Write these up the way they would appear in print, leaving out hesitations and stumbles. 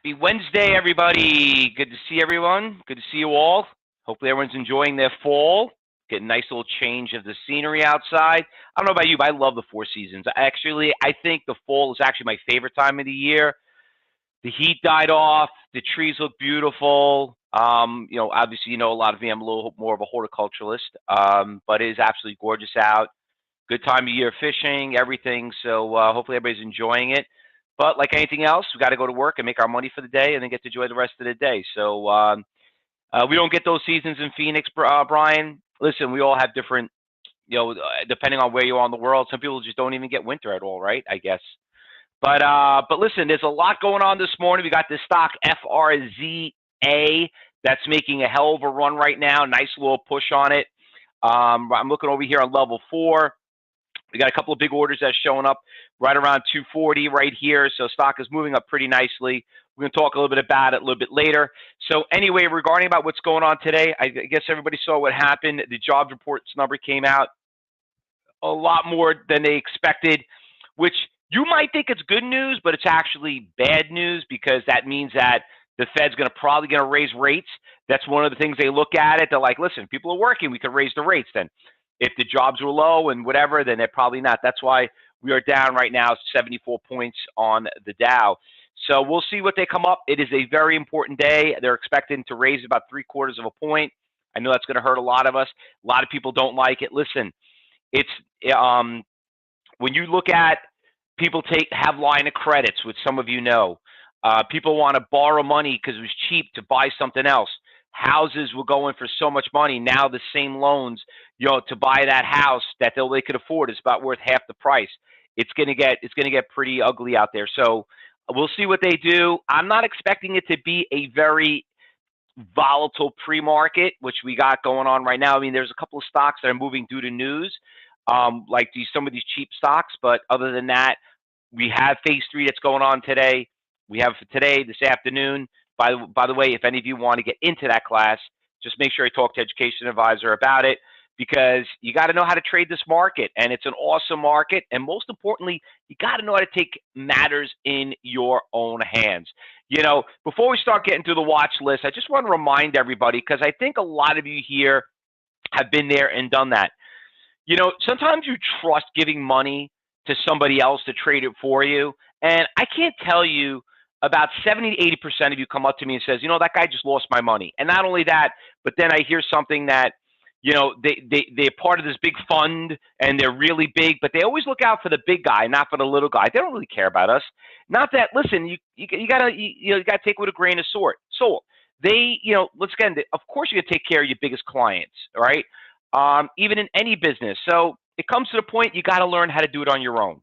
Happy Wednesday, everybody. Good to see everyone. Good to see you all. Hopefully everyone's enjoying their fall. Get a nice little change of the scenery outside. I don't know about you, but I love the four seasons. I think the fall is actually my favorite time of the year. The heat died off. The trees look beautiful. Obviously, a lot of me, I'm a little more of a horticulturalist, but it is absolutely gorgeous out. Good time of year fishing, everything. So hopefully everybody's enjoying it. But like anything else, we got to go to work and make our money for the day and then get to enjoy the rest of the day. So we don't get those seasons in Phoenix, Brian. Listen, we all have different, depending on where you are in the world, some people just don't even get winter at all, right? I guess. But listen, there's a lot going on this morning. We got this stock FRZA that's making a hell of a run right now. Nice little push on it. I'm looking over here on level 4. We got a couple of big orders that's showing up right around 240 right here. So stock is moving up pretty nicely. We're going to talk a little bit about it a little bit later. So anyway, regarding about what's going on today, I guess everybody saw what happened. The jobs reports number came out a lot more than they expected, which you might think it's good news, but it's actually bad news because that means that the Fed's probably going to raise rates. That's one of the things they look at it. They're like, listen, people are working. We could raise the rates then. If the jobs were low and whatever, then they're probably not. That's why we are down right now 74 points on the Dow. So we'll see what they come up. It is a very important day. They're expecting to raise about 3/4 of a point. I know that's going to hurt a lot of us. A lot of people don't like it. Listen, it's when you look at people have line of credits, which some of you know. People want to borrow money because it was cheap to buy something else. Houses were going for so much money. Now the same loans, to buy that house that they could afford is about worth half the price. It's gonna get pretty ugly out there. So we'll see what they do. I'm not expecting it to be a very volatile pre-market, which we got going on right now. I mean, there's a couple of stocks that are moving due to news, like some of these cheap stocks. But other than that, we have phase 3 that's going on today. We have today, this afternoon. By the way, if any of you want to get into that class, just make sure you talk to education advisor about it because you got to know how to trade this market, and it's an awesome market. And most importantly, you got to know how to take matters in your own hands. Before we start getting to the watch list, I just want to remind everybody because I think a lot of you here have been there and done that. Sometimes you trust giving money to somebody else to trade it for you, and I can't tell you. About 70 to 80% of you come up to me and says, that guy just lost my money. And not only that, but then I hear something that, they're part of this big fund and they're really big, but they always look out for the big guy, not for the little guy. They don't really care about us. Not that, listen, you gotta take it with a grain of salt. They, let's get into, of course you gotta take care of your biggest clients, right? Even in any business. So it comes to the point you gotta learn how to do it on your own.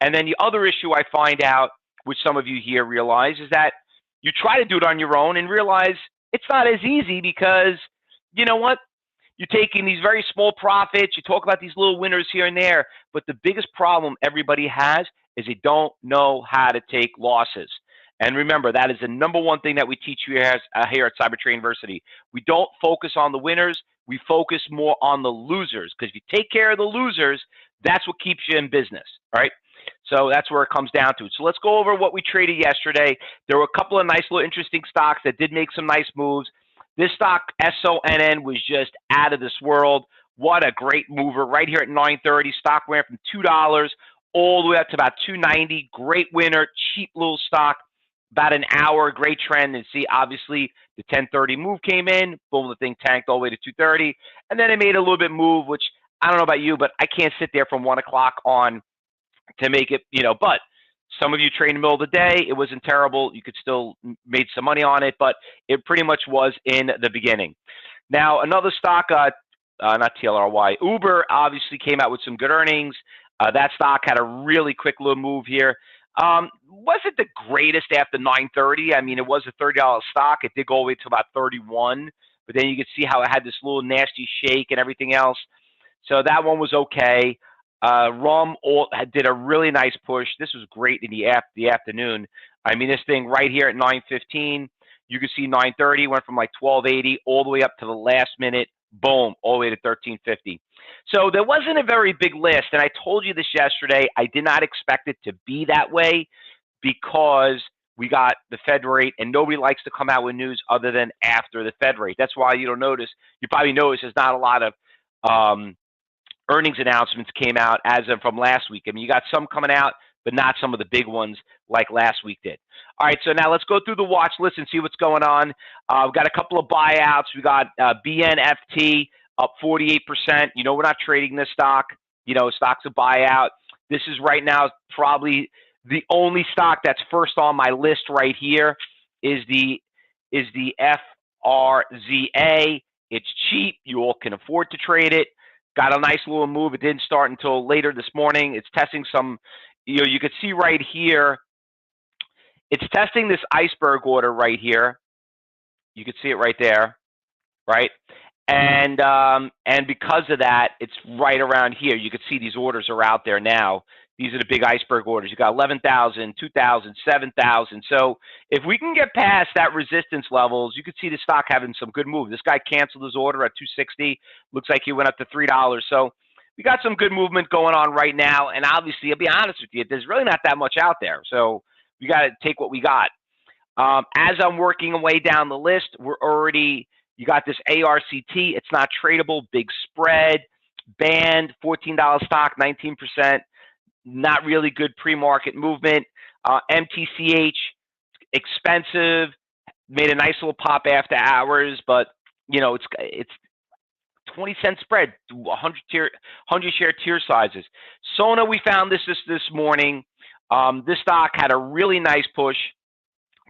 And then the other issue I find out, which some of you here realize, is that you try to do it on your own and realize it's not as easy because, you know what? You're taking these very small profits. You talk about these little winners here and there. But the biggest problem everybody has is they don't know how to take losses. And remember, that is the number one thing that we teach you here at Cybertrade University. We don't focus on the winners. We focus more on the losers because if you take care of the losers, that's what keeps you in business, right? So that's where it comes down to. So let's go over what we traded yesterday. There were a couple of nice little interesting stocks that did make some nice moves. This stock, SONN, was just out of this world. What a great mover right here at 9:30. Stock went from $2 all the way up to about $2.90. Great winner, cheap little stock. About an hour, great trend. And see, obviously, the 10:30 move came in. Boom, the thing tanked all the way to 2:30. And then it made a little bit move, which I don't know about you, but I can't sit there from 1 o'clock on to make it, but some of you trade in the middle of the day. It wasn't terrible. You could still made some money on it, but it pretty much was in the beginning. Now, another stock, not TLRY, Uber obviously came out with some good earnings. That stock had a really quick little move here. Wasn't the greatest after 9:30. I mean, it was a $30 stock. It did go all the way to about 31, but then you could see how it had this little nasty shake and everything else. So that one was okay. RUM did a really nice push. This was great in the afternoon. I mean, this thing right here at 9:15, you can see 9:30 went from like 1280 all the way up to the last minute, boom, all the way to 1350. So there wasn't a very big list, and I told you this yesterday. I did not expect it to be that way because we got the Fed rate, and nobody likes to come out with news other than after the Fed rate. That's why you don't notice. You probably notice there's not a lot of earnings announcements came out as of from last week. I mean, you got some coming out, but not some of the big ones like last week did. All right, so now let's go through the watch list and see what's going on. We've got a couple of buyouts. We got BNFT up 48%. You know, we're not trading this stock. You know, stock's a buyout. This is right now probably the only stock that's first on my list right here is the FRZA. It's cheap. You all can afford to trade it. Got a nice little move. It didn't start until later this morning. It's testing some, you know, you could see right here. It's testing this iceberg order right here. You could see it right there, right? And because of that, it's right around here. You could see these orders are out there now. These are the big iceberg orders. You got 11,000, 2,000, 7,000. So if we can get past that resistance levels, you could see the stock having some good move. This guy canceled his order at 260. Looks like he went up to $3. So we got some good movement going on right now. And obviously, I'll be honest with you, there's really not that much out there. So we got to take what we got. As I'm working my way down the list, we're already, you got this ARCT. It's not tradable. Big spread. Banned. $14 stock, 19%. Not really good pre-market movement. MTCH, expensive. Made a nice little pop after hours, but you know it's 20-cent spread, 100 share tier sizes. SNOA, we found this morning. This stock had a really nice push,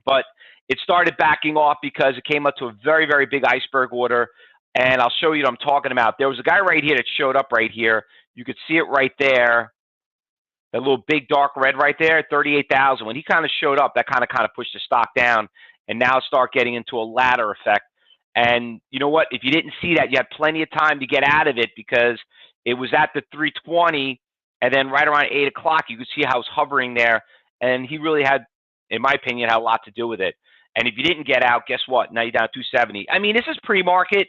but it started backing off because it came up to a very, very big iceberg order. And I'll show you what I'm talking about. There was a guy right here that showed up right here. You could see it right there. That little big dark red right there, 38,000. When he kind of showed up, that kind of pushed the stock down, and now start getting into a ladder effect. And you know what? If you didn't see that, you had plenty of time to get out of it because it was at the 320, and then right around 8 o'clock, you could see how it was hovering there. And he really had, in my opinion, had a lot to do with it. And if you didn't get out, guess what? Now you're down 270. I mean, this is pre-market.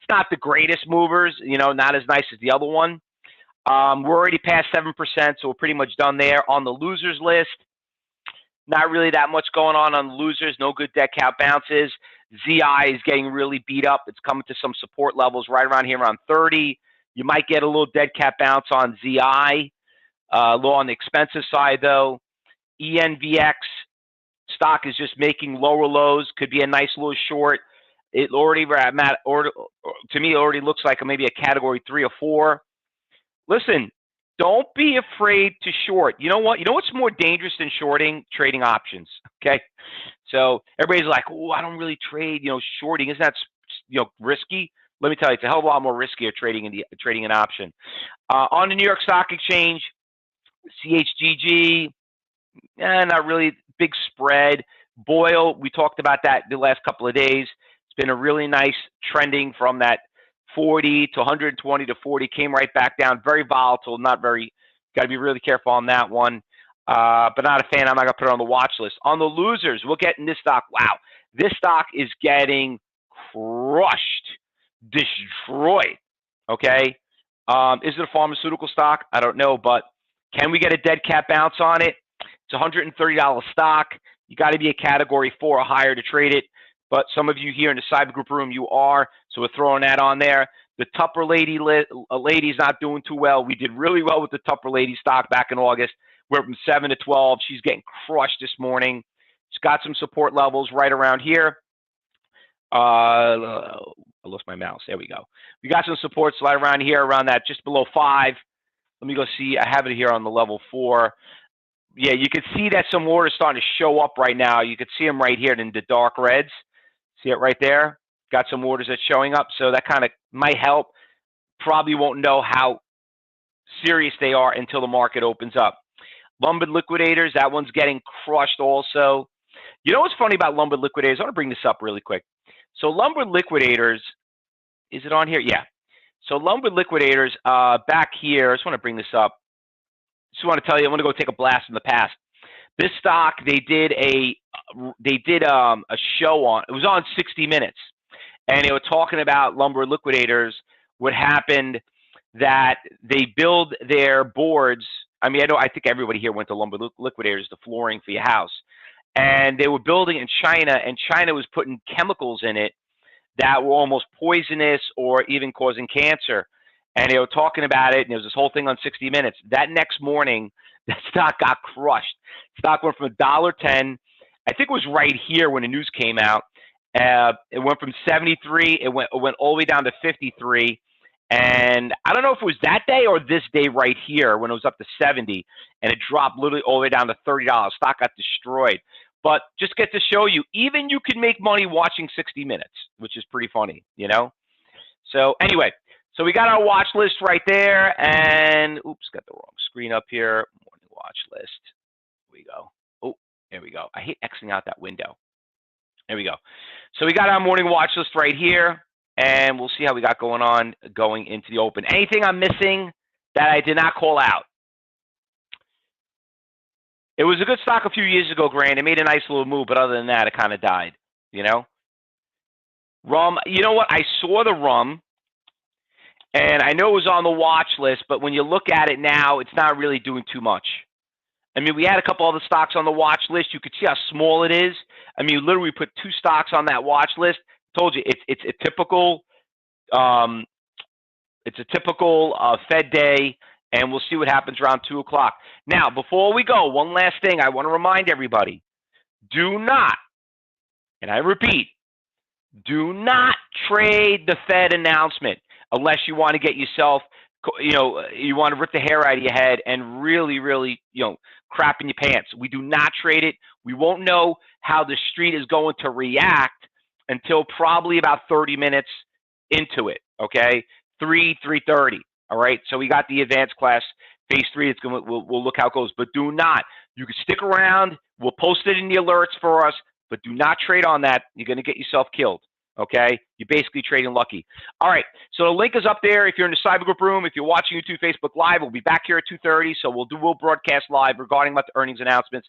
It's not the greatest movers, you know, not as nice as the other one. We're already past 7%, so we're pretty much done there. On the losers list, not really that much going on the losers. No good dead cat bounces. ZI is getting really beat up. It's coming to some support levels right around here, around 30. You might get a little dead cat bounce on ZI. A little on the expensive side, though. ENVX stock is just making lower lows. Could be a nice little short. It already, to me, it already looks like maybe a category 3 or 4. Listen, don't be afraid to short. You know what? You know what's more dangerous than shorting? Trading options. Okay, so everybody's like, "Oh, I don't really trade. You know, shorting isn't that risky?" Let me tell you, it's a hell of a lot more riskier trading an option. On the New York Stock Exchange, CHGG, not really big spread. Boyle, we talked about that the last couple of days. It's been a really nice trending from that 40 to 120 to 40, came right back down. Very volatile, not very, got to be really careful on that one. But not a fan. I'm not going to put it on the watch list. On the losers, we'll get in this stock. Wow, this stock is getting crushed, destroyed. Okay. Is it a pharmaceutical stock? I don't know, but can we get a dead cat bounce on it? It's $130 stock. You got to be a category 4 or higher to trade it. But some of you here in the Cyber Group room, you are. So we're throwing that on there. The Tupper lady's not doing too well. We did really well with the Tupper lady stock back in August. We're from 7 to 12. She's getting crushed this morning. She's got some support levels right around here. I lost my mouse. There we go. We got some supports right around here, around that, just below 5. Let me go see. I have it here on the level 4. Yeah, you can see that some orders starting to show up right now. You can see them right here in the dark reds. See it right there? Got some orders that's showing up, so that kind of might help. Probably won't know how serious they are until the market opens up. Lumber liquidators, that one's getting crushed also. You know what's funny about lumber liquidators? I want to bring this up really quick. So lumber liquidators, is it on here? Yeah. So lumber liquidators, back here, I just want to bring this up. Just want to tell you, I want to go take a blast from the past. This stock, they did a show on, it was on 60 Minutes, and they were talking about lumber liquidators, what happened, that they build their boards. I mean, I think everybody here went to lumber liquidators, the flooring for your house. and they were building in China, and China was putting chemicals in it that were almost poisonous or even causing cancer. And they were talking about it, and there was this whole thing on 60 Minutes. That next morning, that stock got crushed. Stock went from $1.10. I think it was right here when the news came out. It went from 73. It went all the way down to 53. And I don't know if it was that day or this day right here when it was up to 70, and it dropped literally all the way down to $30. Stock got destroyed. But just get to show you, even you can make money watching 60 Minutes, which is pretty funny, you know? So anyway, so we got our watch list right there, and oops, got the wrong screen up here. Morning watch list. Here we go. Oh, there we go. I hate Xing out that window. There we go. So we got our morning watch list right here, and we'll see how we got going on going into the open. Anything I'm missing that I did not call out? It was a good stock a few years ago, Grant. It made a nice little move, but other than that, it kind of died, you know? Rum, you know what? I saw the rum, and I know it was on the watch list, but when you look at it now, it's not really doing too much. I mean, we had a couple other stocks on the watch list. You could see how small it is. I mean, literally put 2 stocks on that watch list. I told you, it's a typical Fed day, and we'll see what happens around 2 o'clock. Now, before we go, one last thing I want to remind everybody. Do not, and I repeat, do not trade the Fed announcement unless you want to get yourself, you want to rip the hair out of your head and really, really, crap in your pants. We do not trade it. We won't know how the street is going to react until probably about 30 minutes into it, okay? 3:30, all right? So we got the advanced class, phase 3. We'll look how it goes. But do not. You can stick around. We'll post it in the alerts for us, but do not trade on that. You're going to get yourself killed, okay? You're basically trading lucky. All right, so the link is up there. If you're in the Cyber Group room, if you're watching YouTube, Facebook Live, we'll be back here at 2:30, so we'll broadcast live regarding about the earnings announcements.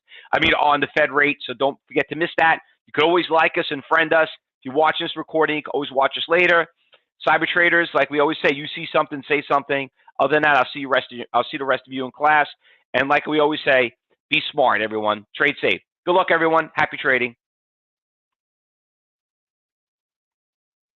on the Fed rate, so don't forget to miss that. You can always like us and friend us. If you're watching this recording, you can always watch us later. Cyber traders, like we always say, you see something, say something. Other than that, I'll see the rest of you in class. And like we always say, be smart, everyone. Trade safe. Good luck, everyone. Happy trading.